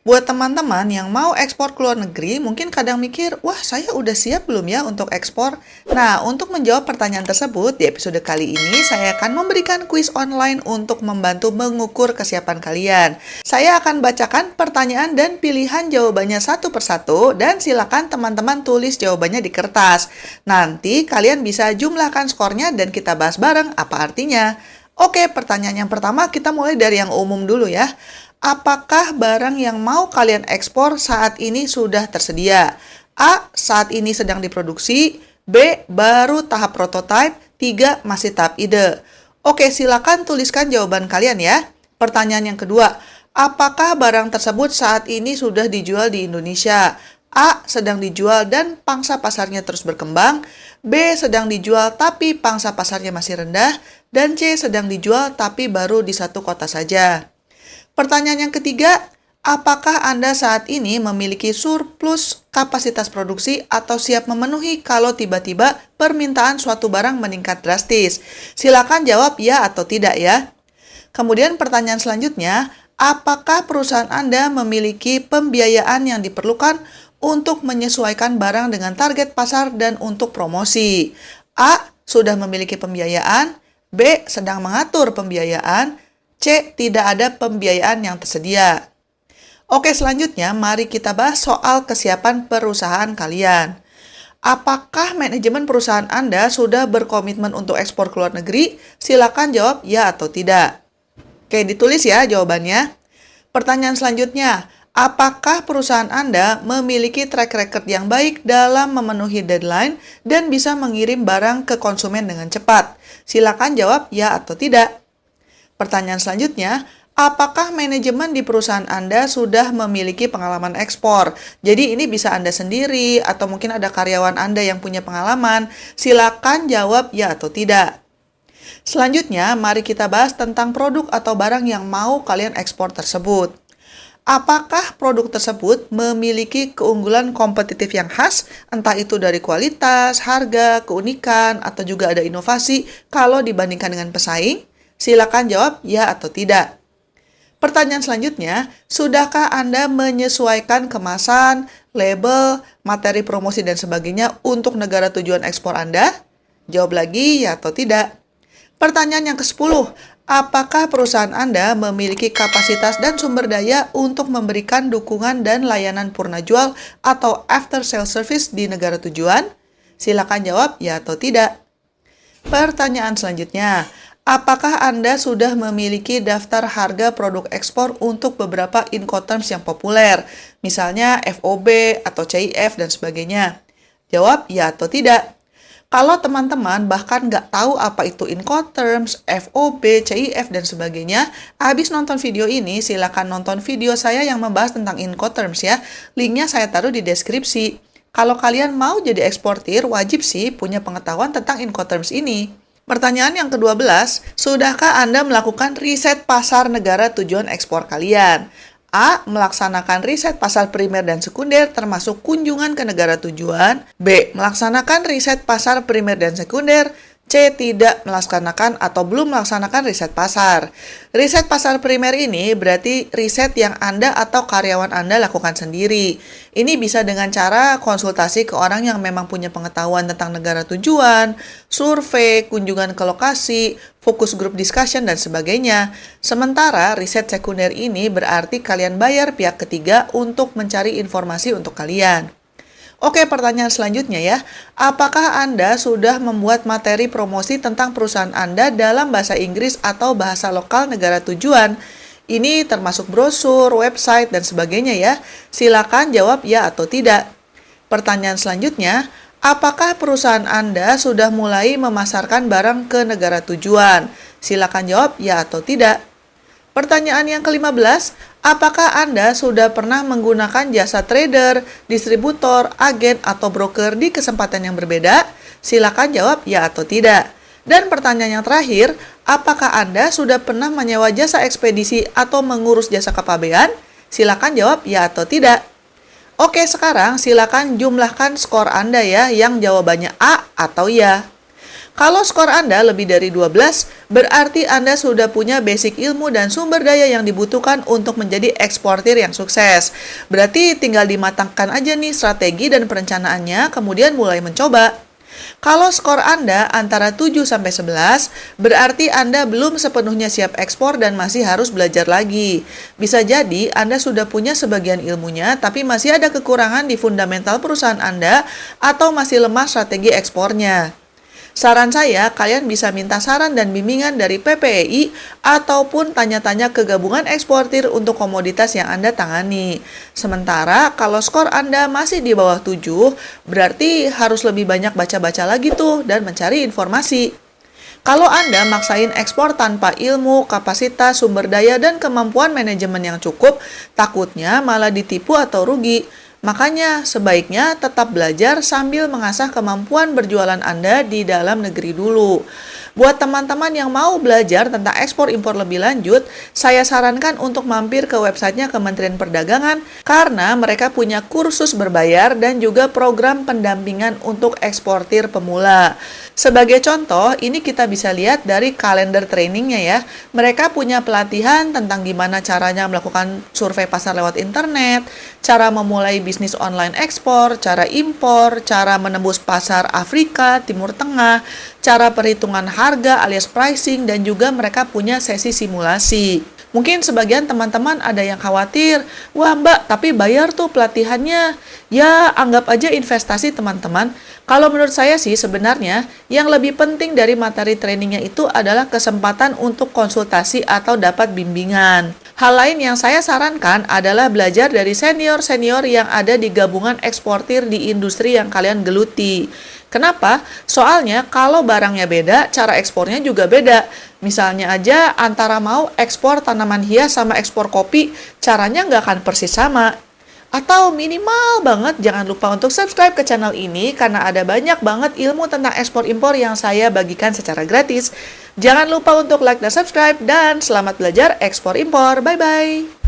Buat teman-teman yang mau ekspor ke luar negeri, mungkin kadang mikir, wah saya udah siap belum ya untuk ekspor? Nah, untuk menjawab pertanyaan tersebut, di episode kali ini saya akan memberikan kuis online untuk membantu mengukur kesiapan kalian. Saya akan bacakan pertanyaan dan pilihan jawabannya satu persatu, dan silakan teman-teman tulis jawabannya di kertas. Nanti kalian bisa jumlahkan skornya dan kita bahas bareng apa artinya. Oke, pertanyaan yang pertama kita mulai dari yang umum dulu ya. Apakah barang yang mau kalian ekspor saat ini sudah tersedia? A. Saat ini sedang diproduksi. B. Baru tahap prototipe. 3. Masih tahap ide. Oke, silakan tuliskan jawaban kalian ya. Pertanyaan yang kedua. Apakah barang tersebut saat ini sudah dijual di Indonesia? A. Sedang dijual dan pangsa pasarnya terus berkembang. B. Sedang dijual tapi pangsa pasarnya masih rendah. Dan C. Sedang dijual tapi baru di satu kota saja. Pertanyaan yang ketiga, apakah Anda saat ini memiliki surplus kapasitas produksi atau siap memenuhi kalau tiba-tiba permintaan suatu barang meningkat drastis? Silakan jawab ya atau tidak ya. Kemudian pertanyaan selanjutnya, apakah perusahaan Anda memiliki pembiayaan yang diperlukan untuk menyesuaikan barang dengan target pasar dan untuk promosi? A. Sudah memiliki pembiayaan. B. Sedang mengatur pembiayaan. C. Tidak ada pembiayaan yang tersedia. Oke, selanjutnya mari kita bahas soal kesiapan perusahaan kalian. Apakah manajemen perusahaan Anda sudah berkomitmen untuk ekspor ke luar negeri? Silakan jawab ya atau tidak. Oke, ditulis ya jawabannya. Pertanyaan selanjutnya, apakah perusahaan Anda memiliki track record yang baik dalam memenuhi deadline dan bisa mengirim barang ke konsumen dengan cepat? Silakan jawab ya atau tidak. Pertanyaan selanjutnya, apakah manajemen di perusahaan Anda sudah memiliki pengalaman ekspor? Jadi ini bisa Anda sendiri atau mungkin ada karyawan Anda yang punya pengalaman. Silakan jawab ya atau tidak. Selanjutnya, mari kita bahas tentang produk atau barang yang mau kalian ekspor tersebut. Apakah produk tersebut memiliki keunggulan kompetitif yang khas, entah itu dari kualitas, harga, keunikan, atau juga ada inovasi kalau dibandingkan dengan pesaing? Silakan jawab ya atau tidak. Pertanyaan selanjutnya, sudahkah Anda menyesuaikan kemasan, label, materi promosi dan sebagainya untuk negara tujuan ekspor Anda? Jawab lagi ya atau tidak. Pertanyaan yang ke-10, apakah perusahaan Anda memiliki kapasitas dan sumber daya untuk memberikan dukungan dan layanan purna jual atau after sale service di negara tujuan? Silakan jawab ya atau tidak. Pertanyaan selanjutnya, apakah Anda sudah memiliki daftar harga produk ekspor untuk beberapa Incoterms yang populer, misalnya FOB atau CIF dan sebagainya? Jawab ya atau tidak. Kalau teman-teman bahkan nggak tahu apa itu Incoterms, FOB, CIF, dan sebagainya, habis nonton video ini, silakan nonton video saya yang membahas tentang Incoterms ya. Linknya saya taruh di deskripsi. Kalau kalian mau jadi eksportir, wajib sih punya pengetahuan tentang Incoterms ini. Pertanyaan yang ke-12, sudahkah Anda melakukan riset pasar negara tujuan ekspor kalian? A. Melaksanakan riset pasar primer dan sekunder termasuk kunjungan ke negara tujuan. B. Melaksanakan riset pasar primer dan sekunder. C. Tidak melaksanakan atau belum melaksanakan riset pasar. Riset pasar primer ini berarti riset yang Anda atau karyawan Anda lakukan sendiri. Ini bisa dengan cara konsultasi ke orang yang memang punya pengetahuan tentang negara tujuan, survei, kunjungan ke lokasi, focus group discussion, dan sebagainya. Sementara riset sekunder ini berarti kalian bayar pihak ketiga untuk mencari informasi untuk kalian. Oke, pertanyaan selanjutnya ya. Apakah Anda sudah membuat materi promosi tentang perusahaan Anda dalam bahasa Inggris atau bahasa lokal negara tujuan? Ini termasuk brosur, website, dan sebagainya ya. Silakan jawab ya atau tidak. Pertanyaan selanjutnya, apakah perusahaan Anda sudah mulai memasarkan barang ke negara tujuan? Silakan jawab ya atau tidak. Pertanyaan yang ke-15, apakah Anda sudah pernah menggunakan jasa trader, distributor, agen, atau broker di kesempatan yang berbeda? Silakan jawab ya atau tidak. Dan pertanyaan yang terakhir, apakah Anda sudah pernah menyewa jasa ekspedisi atau mengurus jasa kepabean? Silakan jawab ya atau tidak. Oke, sekarang silakan jumlahkan skor Anda ya yang jawabannya A atau ya. Kalau skor Anda lebih dari 12, berarti Anda sudah punya basic ilmu dan sumber daya yang dibutuhkan untuk menjadi eksportir yang sukses. Berarti tinggal dimatangkan aja nih strategi dan perencanaannya, kemudian mulai mencoba. Kalau skor Anda antara 7 sampai 11, berarti Anda belum sepenuhnya siap ekspor dan masih harus belajar lagi. Bisa jadi Anda sudah punya sebagian ilmunya, tapi masih ada kekurangan di fundamental perusahaan Anda atau masih lemah strategi ekspornya. Saran saya, kalian bisa minta saran dan bimbingan dari PPEI ataupun tanya-tanya ke gabungan eksportir untuk komoditas yang Anda tangani. Sementara, kalau skor Anda masih di bawah 7, berarti harus lebih banyak baca-baca lagi tuh dan mencari informasi. Kalau Anda maksain ekspor tanpa ilmu, kapasitas, sumber daya, dan kemampuan manajemen yang cukup, takutnya malah ditipu atau rugi. Makanya, sebaiknya tetap belajar sambil mengasah kemampuan berjualan Anda di dalam negeri dulu. Buat teman-teman yang mau belajar tentang ekspor-impor lebih lanjut, saya sarankan untuk mampir ke websitenya Kementerian Perdagangan karena mereka punya kursus berbayar dan juga program pendampingan untuk eksportir pemula. Sebagai contoh, ini kita bisa lihat dari kalender trainingnya ya. Mereka punya pelatihan tentang gimana caranya melakukan survei pasar lewat internet, cara memulai bisnis online ekspor, cara impor, cara menembus pasar Afrika, Timur Tengah, cara perhitungan harga alias pricing, dan juga mereka punya sesi simulasi. Mungkin sebagian teman-teman ada yang khawatir, wah mbak, tapi bayar tuh pelatihannya. Ya, anggap aja investasi teman-teman. Kalau menurut saya sih sebenarnya yang lebih penting dari materi trainingnya itu adalah kesempatan untuk konsultasi atau dapat bimbingan. Hal lain yang saya sarankan adalah belajar dari senior-senior yang ada di gabungan eksportir di industri yang kalian geluti. Kenapa? Soalnya kalau barangnya beda, cara ekspornya juga beda. Misalnya aja antara mau ekspor tanaman hias sama ekspor kopi, caranya nggak akan persis sama. Atau minimal banget jangan lupa untuk subscribe ke channel ini karena ada banyak banget ilmu tentang ekspor impor yang saya bagikan secara gratis. Jangan lupa untuk like dan subscribe dan selamat belajar ekspor impor. Bye-bye!